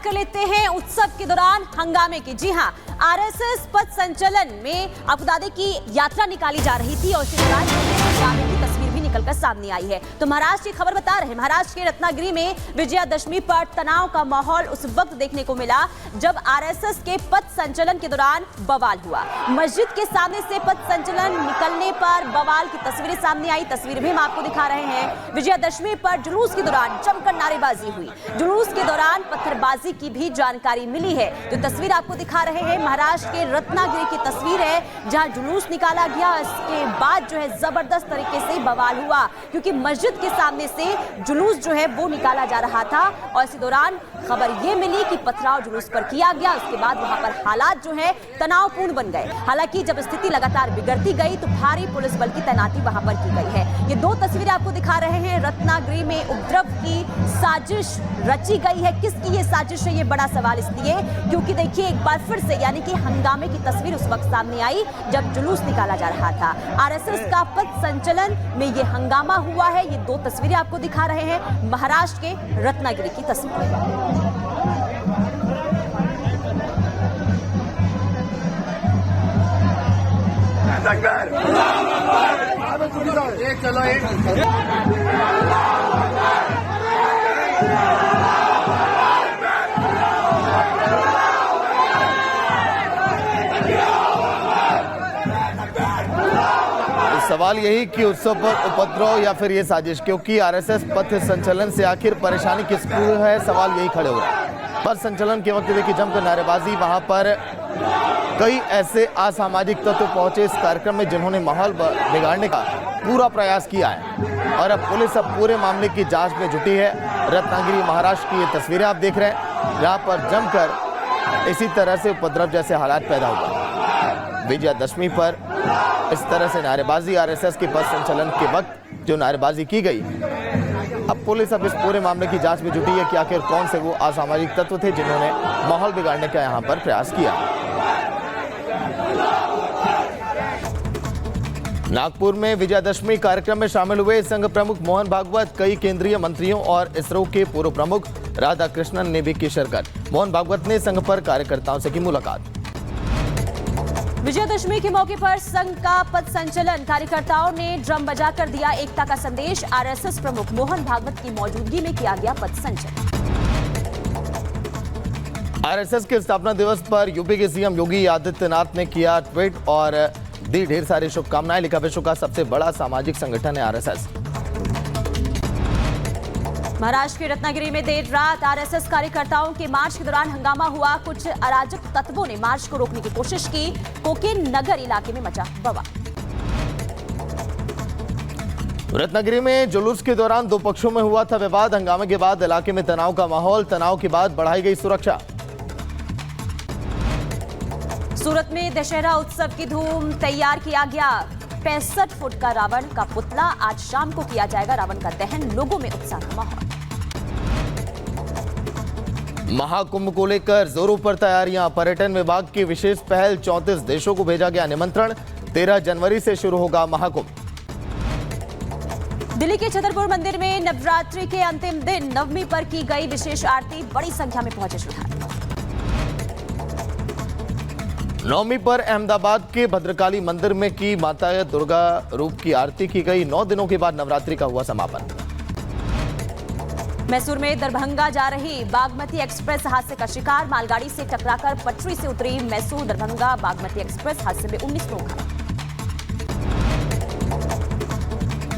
कर लेते हैं उत्सव के दौरान हंगामे की। जी हां, आरएसएस पथ संचलन में आपको बता दें कि यात्रा निकाली जा रही थी और इसी दौरान हंगामे की तस्वीर भी निकलकर सामने आई है। तो महाराष्ट्र की खबर बता रहे हैं, महाराष्ट्र के रत्नागिरी में विजयादशमी पर तनाव का माहौल उस वक्त देखने को मिला जब आरएसएस के पथ संचलन के दौरान बवाल हुआ। मस्जिद के सामने से पथ संचलन निकलने पर बवाल की तस्वीरें सामने आई। तस्वीर भी हम आपको दिखा रहे हैं। विजयादशमी पर जुलूस के दौरान जमकर नारेबाजी हुई। जुलूस के दौरान पत्थरबाजी की भी जानकारी मिली है। जो तस्वीर आपको दिखा रहे हैं महाराष्ट्र के रत्नागिरी की तस्वीर है, जहां जुलूस निकाला गया। इसके बाद जो है जबरदस्त तरीके से बवाल हुआ क्योंकि मस्जिद के सामने से जुलूस जो है वो निकाला जा रहा था और इसी दौरान खबर ये मिली कि पथराव जुलूस पर किया गया। उसके बाद वहां पर हालात जो है तनावपूर्ण बन गए। हालांकि जब स्थिति लगातार बिगड़ती गई तो भारी पुलिस बल की तैनाती वहां पर की गई है। ये दो तस्वीरें आपको दिखा रहे हैं। रत्नागिरी में उपद्रव की साजिश रची गई है। किसकी ये साजिश है, ये बड़ा सवाल इसलिए क्योंकि देखिए एक बार फिर से यानी कि हंगामे की तस्वीर उस वक्त सामने आई जब जुलूस निकाला जा रहा था। आरएसएस का पथ संचलन में ये हंगामा हुआ है। ये दो तस्वीरें आपको दिखा रहे हैं महाराष्ट्र के रत्नागिरी की तस्वीर। सवाल यही कि उत्सव पर उपद्रव या फिर ये साजिश, क्योंकि आरएसएस पथ संचलन से आखिर परेशानी किसको है, सवाल यही खड़े हो रहा है। पथ संचलन के वक्त देखिए जमकर नारेबाजी, वहां पर कई ऐसे असामाजिक तत्व पहुंचे इस कार्यक्रम में जिन्होंने माहौल बिगाड़ने का पूरा प्रयास किया है और अब पुलिस अब पूरे मामले की जांच में जुटी है। रत्नागिरी महाराष्ट्र की ये तस्वीरें आप देख रहे हैं, जहां पर जमकर इसी तरह से उपद्रव जैसे हालात पैदा हुआ। विजयादशमी पर इस तरह से नारेबाजी, आरएसएस के पथ संचलन के वक्त जो नारेबाजी की गई, अब पुलिस अब इस पूरे मामले की जांच में जुटी है कि आखिर कौन से वो असामाजिक तत्व थे जिन्होंने माहौल बिगाड़ने का यहां पर प्रयास किया। नागपुर में विजयादशमी कार्यक्रम में शामिल हुए संघ प्रमुख मोहन भागवत, कई केंद्रीय मंत्रियों और इसरो के पूर्व प्रमुख राधाकृष्णन ने भी की शिरकत। मोहन भागवत ने संघ पर कार्यकर्ताओं से की मुलाकात। विजयादशमी के मौके पर संघ का पथ संचलन, कार्यकर्ताओं ने ड्रम बजाकर दिया एकता का संदेश। आरएसएस प्रमुख मोहन भागवत की मौजूदगी में किया गया पथ संचलन। आरएसएस के स्थापना दिवस पर यूपी के सीएम योगी आदित्यनाथ ने किया ट्वीट और दी ढेर सारी शुभकामनाएं। लिखा विश्व का सबसे बड़ा सामाजिक संगठन है आरएसएस। महाराष्ट्र के रत्नागिरी में देर रात आरएसएस कार्यकर्ताओं के मार्च के दौरान हंगामा हुआ। कुछ अराजक तत्वों ने मार्च को रोकने की कोशिश की। कोकेन नगर इलाके में मचा बवाल। रत्नागिरी में जुलूस के दौरान दो पक्षों में हुआ था विवाद। हंगामे के बाद इलाके में तनाव का माहौल, तनाव के बाद बढ़ाई गई सुरक्षा। सूरत में दशहरा उत्सव की धूम, तैयार किया गया 65 फुट का रावण का पुतला। आज शाम को किया जाएगा रावण का दहन। लोगों में उत्साह का माहौल। महाकुंभ को लेकर जोरों पर तैयारियां। पर्यटन विभाग की विशेष पहल, 34 देशों को भेजा गया निमंत्रण। 13 जनवरी से शुरू होगा महाकुंभ। दिल्ली के छतरपुर मंदिर में नवरात्रि के अंतिम दिन नवमी पर की गई विशेष आरती। बड़ी संख्या में पहुंचे श्रद्धालु। नवमी पर अहमदाबाद के भद्रकाली मंदिर में की माता दुर्गा रूप की आरती की गई। 9 दिनों के बाद नवरात्रि का हुआ समापन। मैसूर में दरभंगा जा रही बागमती एक्सप्रेस हादसे का शिकार। मालगाड़ी से टकराकर पटरी से उतरी मैसूर दरभंगा बागमती एक्सप्रेस। हादसे में 19 लोग घायल।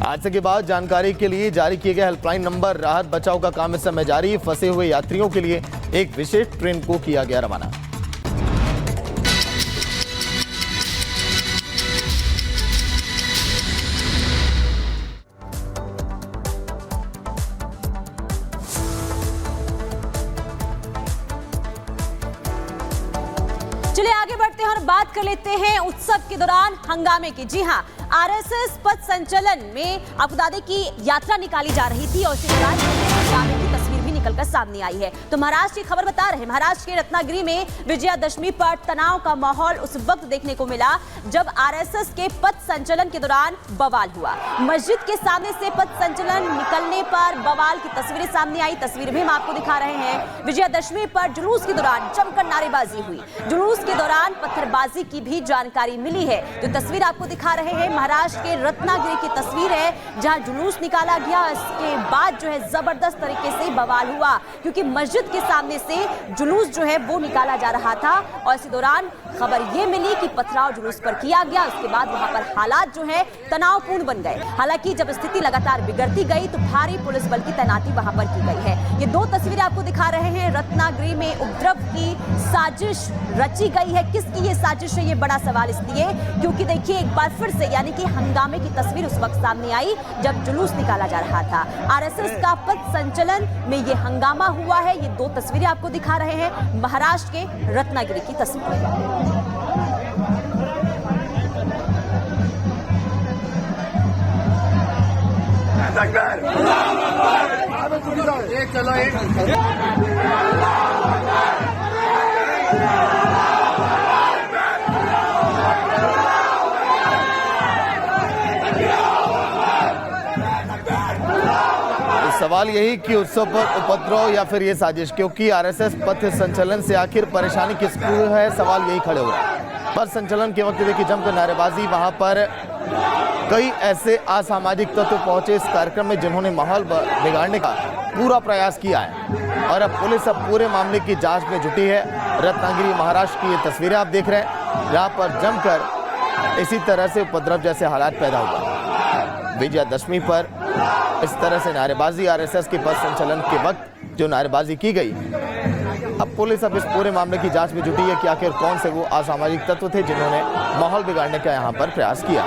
हादसे के बाद जानकारी के लिए जारी किए गए हेल्पलाइन नंबर। राहत बचाव का काम इस समय जारी। फंसे हुए यात्रियों के लिए एक विशेष ट्रेन को किया गया रवाना। चलिए आगे बढ़ते हैं और बात कर लेते हैं उत्सव के दौरान हंगामे की। जी हां, आरएसएस पथ संचलन में आपको बता दें कि यात्रा निकाली जा रही थी और इसी दौरान हंगामे की तस्वीर भी निकलकर सामने आई है। तो महाराष्ट्र की खबर बता रहे हैं, महाराष्ट्र के रत्नागिरी में विजयादशमी पर तनाव का माहौल उस वक्त देखने को मिला जब आरएसएस के पथ संचलन के दौरान बवाल हुआ। मस्जिद के सामने से पथ संचलन निकलने पर बवाल की तस्वीरें सामने आई। तस्वीर भी हम आपको दिखा रहे हैं। विजयादशमी पर जुलूस के दौरान जमकर नारेबाजी हुई। जुलूस के दौरान पत्थरबाजी की भी जानकारी मिली है। जो तस्वीर आपको दिखा रहे हैं महाराष्ट्र के रत्नागिरी की तस्वीर है, जहां जुलूस निकाला गया। इसके बाद जो है जबरदस्त तरीके से बवाल हुआ, क्योंकि मस्जिद के सामने से जुलूस जो है वो निकाला जा रहा था और इसी दौरान खबर ये मिली कि पथराव जुलूस पर किया गया। उसके बाद वहां पर हालात जो है तनावपूर्ण बन गए। हालांकि जब स्थिति लगातार बिगड़ती गई तो भारी पुलिस बल की तैनाती वहां पर की गई है। ये दो तस्वीरें आपको दिखा रहे हैं। रत्नागिरी में उपद्रव की साजिश रची गई है। किसकी ये साजिश है, ये बड़ा सवाल इसलिए क्योंकि देखिए एक बार फिर से यानी कि हंगामे की तस्वीर उस वक्त सामने आई जब जुलूस निकाला जा रहा था। आरएसएस का पथ संचलन में ये हंगामा हुआ है। ये दो तस्वीरें आपको दिखा रहे हैं महाराष्ट्र के रत्नागिरी की तस्वीरें। सवाल यही कि उत्सव पर उपद्रव या फिर ये साजिश, क्योंकि आरएसएस पथ संचलन से आखिर परेशानी किसको है, सवाल यही खड़े हो रहा है। पथ संचलन के वक्त देखिए जमकर नारेबाजी, वहां पर कई ऐसे असामाजिक तत्व पहुंचे इस कार्यक्रम में जिन्होंने माहौल बिगाड़ने का पूरा प्रयास किया है और अब पुलिस अब पूरे मामले की जांच में जुटी है। रत्नागिरी महाराष्ट्र की ये तस्वीरें आप देख रहे हैं, जहां पर जमकर इसी तरह से उपद्रव जैसे हालात पैदा हुआ। विजयादशमी पर इस तरह से नारेबाजी, आरएसएस के पथ संचलन के वक्त जो नारेबाजी की गई, अब पुलिस अब इस पूरे मामले की जांच में जुटी है कि आखिर कौन से वो असामाजिक तत्व थे जिन्होंने माहौल बिगाड़ने का यहाँ पर प्रयास किया।